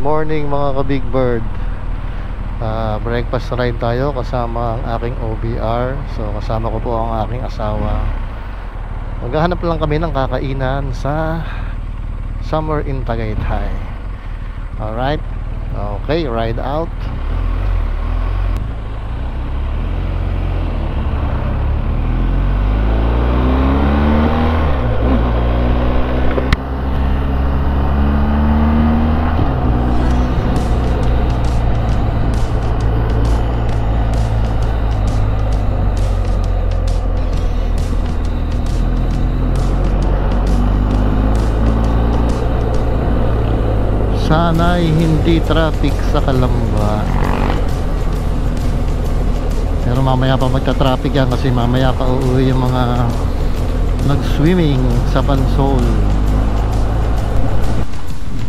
morning mga ka-Big Bird. Breakfast ride tayo kasama ang aking OBR. So kasama ko po ang aking asawa. Maghahanap lang kami ng kakainan sa Summer in Tagaytay. Alright. Okay, ride out. Sana'y hindi traffic sa Calamba. Pero mamaya pa magta-traffic yan kasi mamaya pa uuwi yung mga nag-swimming sa Pansol.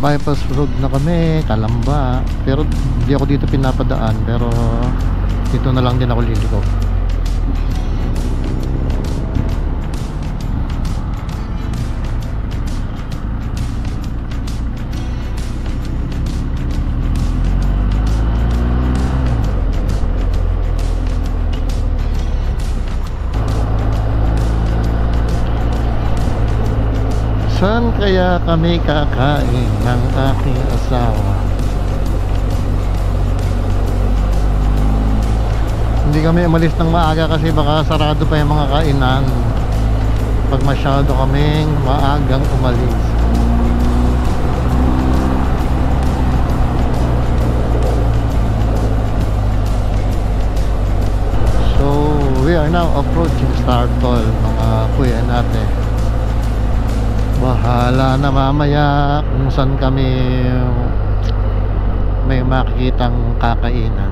Bypass road na kami, Calamba. Pero di ako dito pinapadaan. Pero dito na lang din ako liliko. Saan kaya kami kakain ng aking asawa? Hindi kami umalis ng maaga kasi baka sarado pa yung mga kainan pag masyado kaming maagang umalis. So we are now approaching Startol, mga kuya natin. Bahala na mamaya kung saan kami may makikitang kakainan.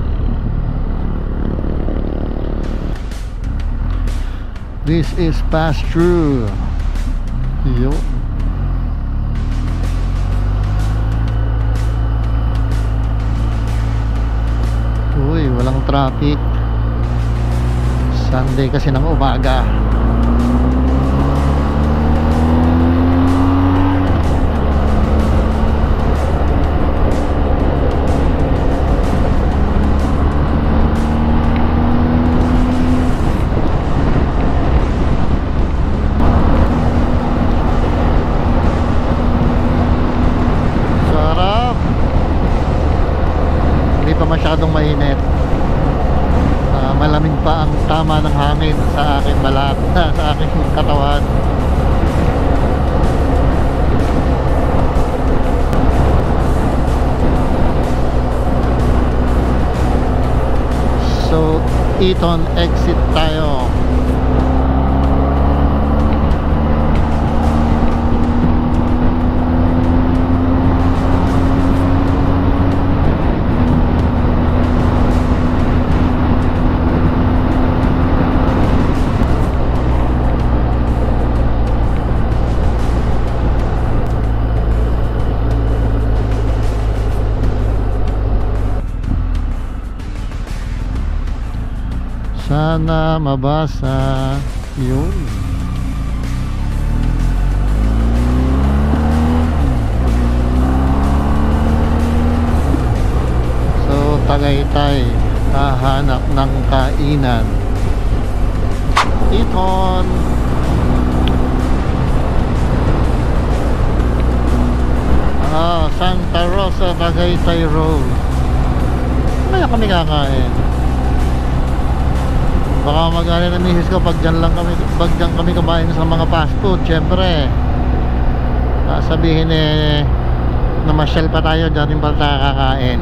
This is pass through. Yo. Uy, walang traffic. Sunday kasi ng umaga. Masyadong mainit. Malamig pa ang tama ng hangin sa aking balat, sa aking katawan. So Eton exit tayo. Sana mabasa yun. So Tagaytay, hahanap ng kainan. Eton. Santa Rosa, Tagaytay Road. Kaya kami kakain. Baka mag-alala ng misis ko pag dyan kami kumain sa mga fast food. Siyempre sabihin namasyal pa tayo, dyan rin pala tayo kakain.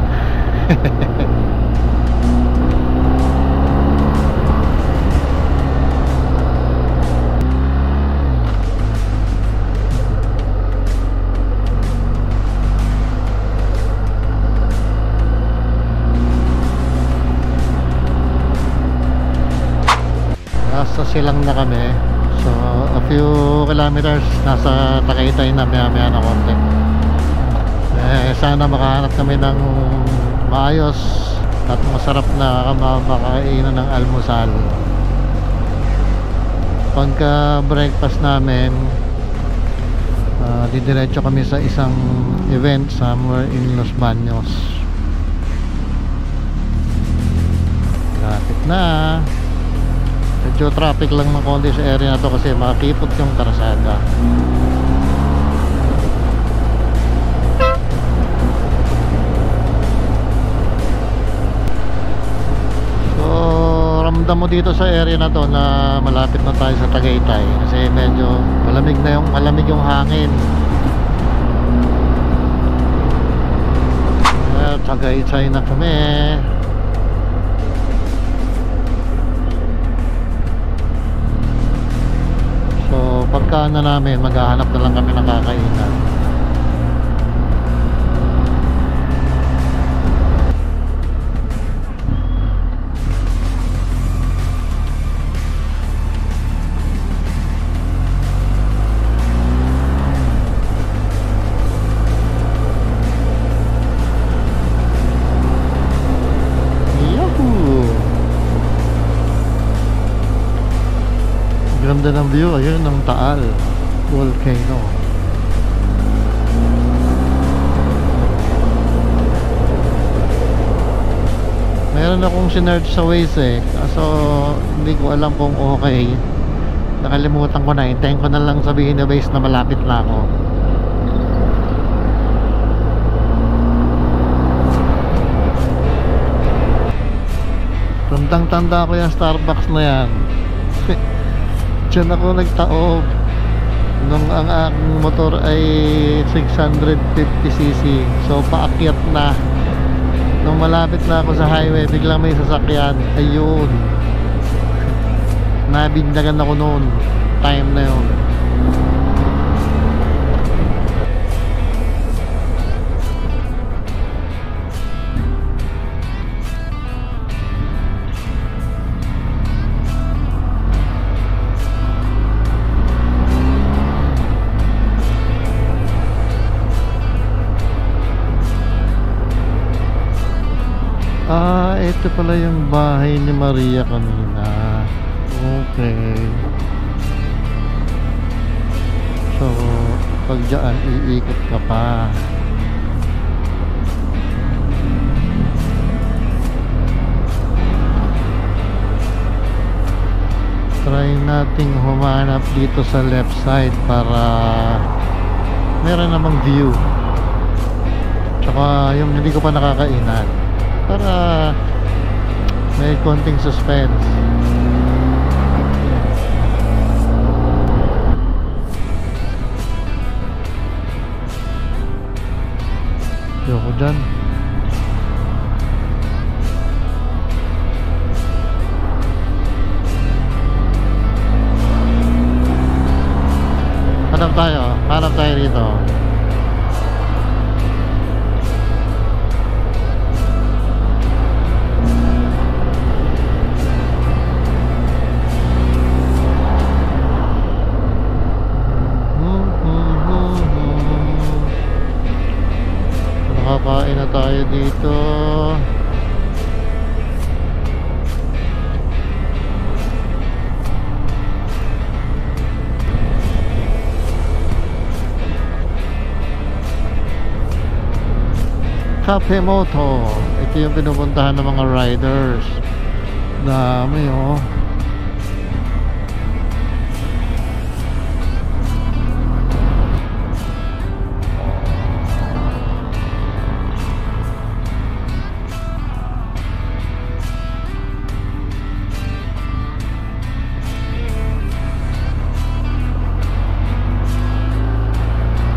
Nasa silang na kami. So a few kilometers nasa Tagaytay na, maya na konti. Sana makahanap kami ng maayos at masarap na makakainan ng almusal. Pagka breakfast namin Didiretso kami sa isang event somewhere in Los Baños. Lapit na. Medyo traffic lang ng konti sa area na to kasi makakipot yung karsada. So ramdam mo dito sa area na to na malapit na tayo sa Tagaytay kasi medyo malamig yung hangin. Tagaytay na kami. So pagka na namin maghahanap na lang kami ng kakainan. Ganda ng view, ayun ng Taal Volcano. Meron akong sinearch sa Waze so hindi ko alam kung okay. Nakalimutan ko na, hintayin ko na lang sabihin na Waze na malapit na ako. Tandang-tanda ko yung Starbucks na yan. Diyan ako nagtaob nung ang aking motor ay 650cc. So paakyat na. Nung malapit na ako sa highway, biglang may sasakyan. Ayun, nabindagan ako noon. Time na yun. Ito pala yung bahay ni Maria kanina. Okay. So, pag dyan, iikot ka pa. Try nating humanap dito sa left side para meron namang view. Tsaka yung hindi ko pa nakakainan, para may konting suspense. Yoko dyan. Hanap tayo dito. Nakakain na tayo dito. Cafe Moto. Ito yung pinupuntahan ng mga riders. Dami oh.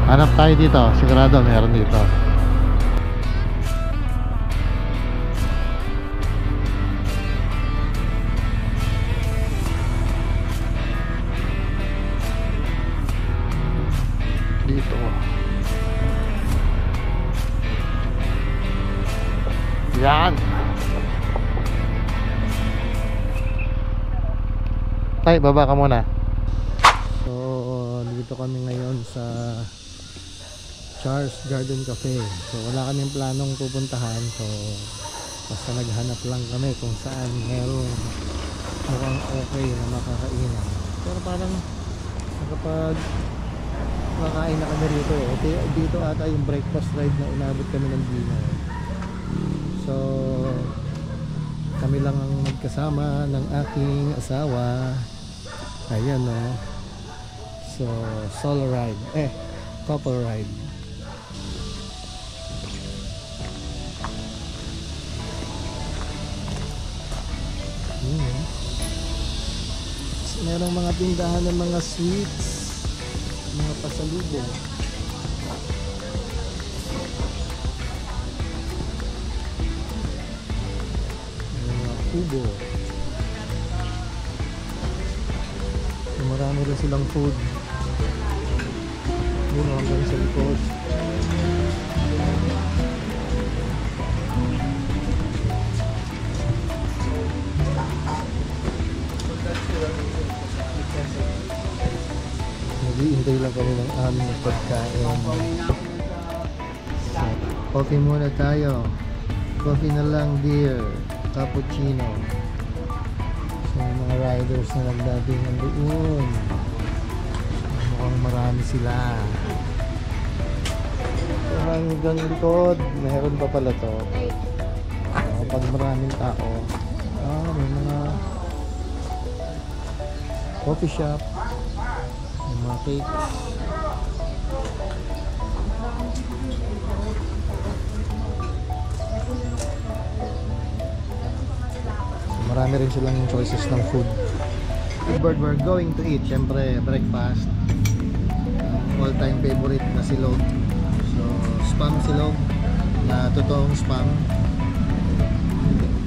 Hanap tayo dito, sigurado meron dito. Dito. Yan. Tay, baba ka muna. So, dito kami ngayon sa Charles Garden Cafe. So wala kaming planong pupuntahan, so basta naghanap lang kami kung saan merong mukhang okay na makakainan. Pero parang nakapag Kakain na kami rito eh. Dito ata yung breakfast ride na inabot kami ng dinner. So kami lang ang magkasama ng aking asawa. Ayan o. So solo ride. Couple ride. Merong mga tindahan ng mga sweets, mga pasalubong. Mga kubo. So, marami rin silang food. Yun hanggang sa likod. Naghihintay lang kami ng aming pagkain. So, coffee muna tayo. Coffee na lang, dear. Cappuccino. So, yung mga riders na nagdating nandoon. Mukhang marami sila. Hanggang likod, meron pa pala to. Pag maraming tao, may mga coffee shop, may mga cakes. So, marami rin silang choices ng food. We're going to eat, syempre breakfast. All-time favorite na silog. So, spam silog na totoong spam.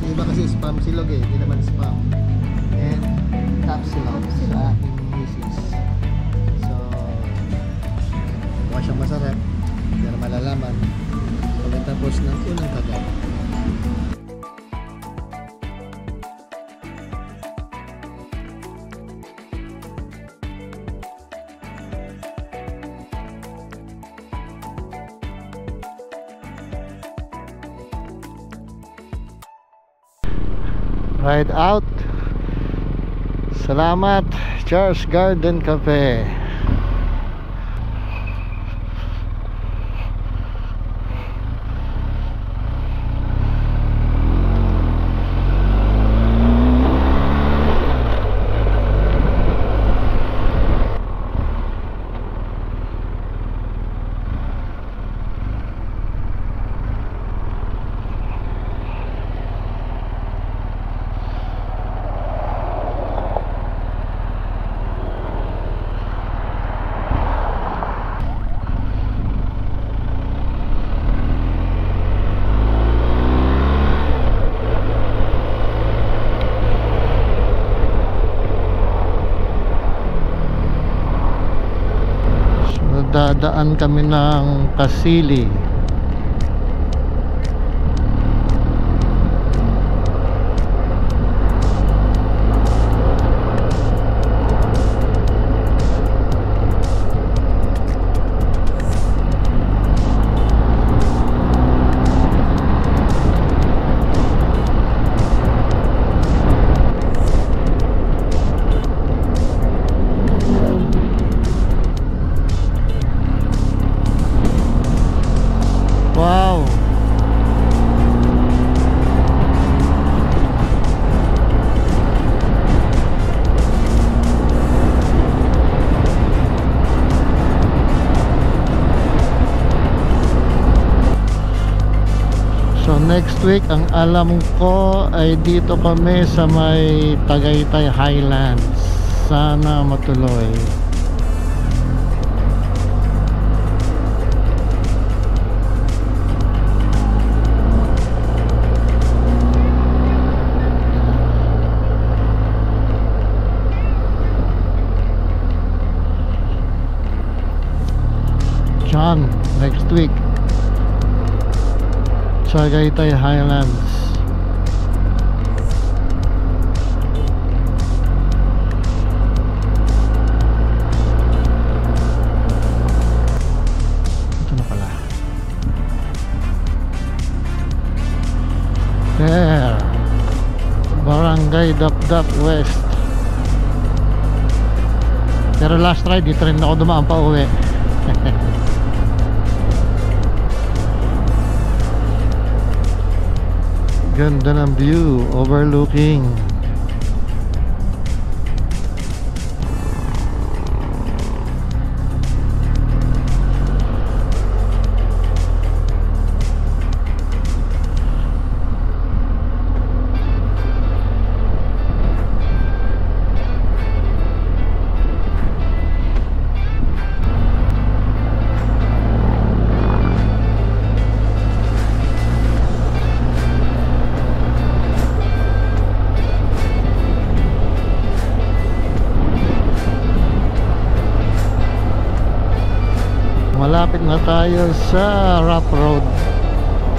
Iba kasi spam silog eh, hindi naman spam. And top silog sa aking misis. So, mukha siyang masarap, pero malalaman pagkatapos ng unang kagat. Ride out. Salamat Charles Garden Cafe. Dadaan kami ng Kasili. Wow. So next week ang alam ko ay dito kami sa may Tagaytay Highlands. Sana matuloy. Next week Tagaytay Highlands. Ito na pala. There, Barangay Dapdap West. Pero last ride dito rin ako dumaan pa uwi. Ganda ng view, overlooking. Malapit na tayo sa rough road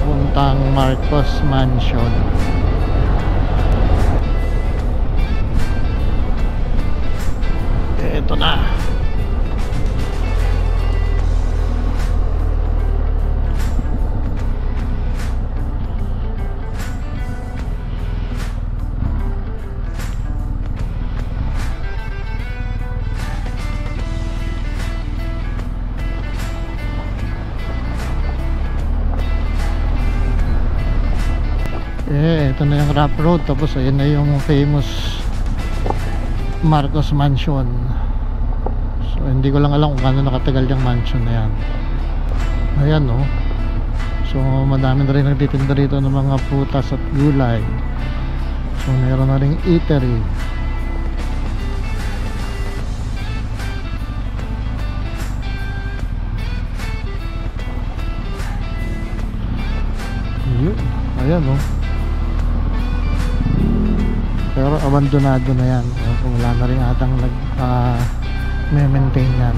puntang Marcos Mansion. Ito na. Ito na yung rough road, tapos ayun na yung famous Marcos Mansion. So hindi ko lang alam kung gaano nakatagal yung mansion na yan. Ayan, no. So madami na rin nagtitinda rito ng mga prutas at gulay. So meron na ring eatery. Ayan, no. Pero abandonado na yan. Wala na rin atang maintain yan.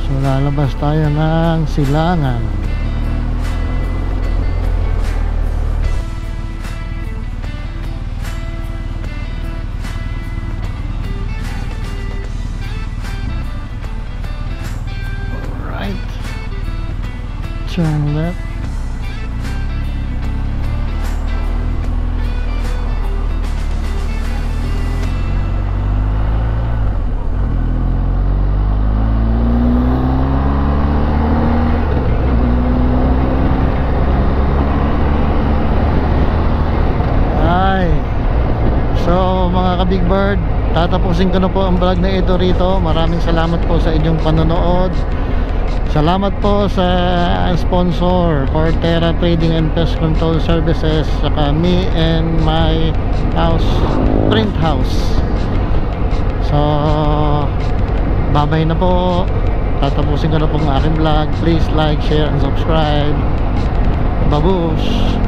So lalabas tayo ng Silangan. Turn left. Ay. So mga ka-Big Bird, tatapusin ko na po ang vlog na ito rito. Maraming salamat po sa inyong panonood. Salamat po sa sponsor, Forterra Trading and Pest Control Services, saka me and my house, print house. So babay na po. Tatapusin ko na po ang aking vlog. Please like, share and subscribe. Babush!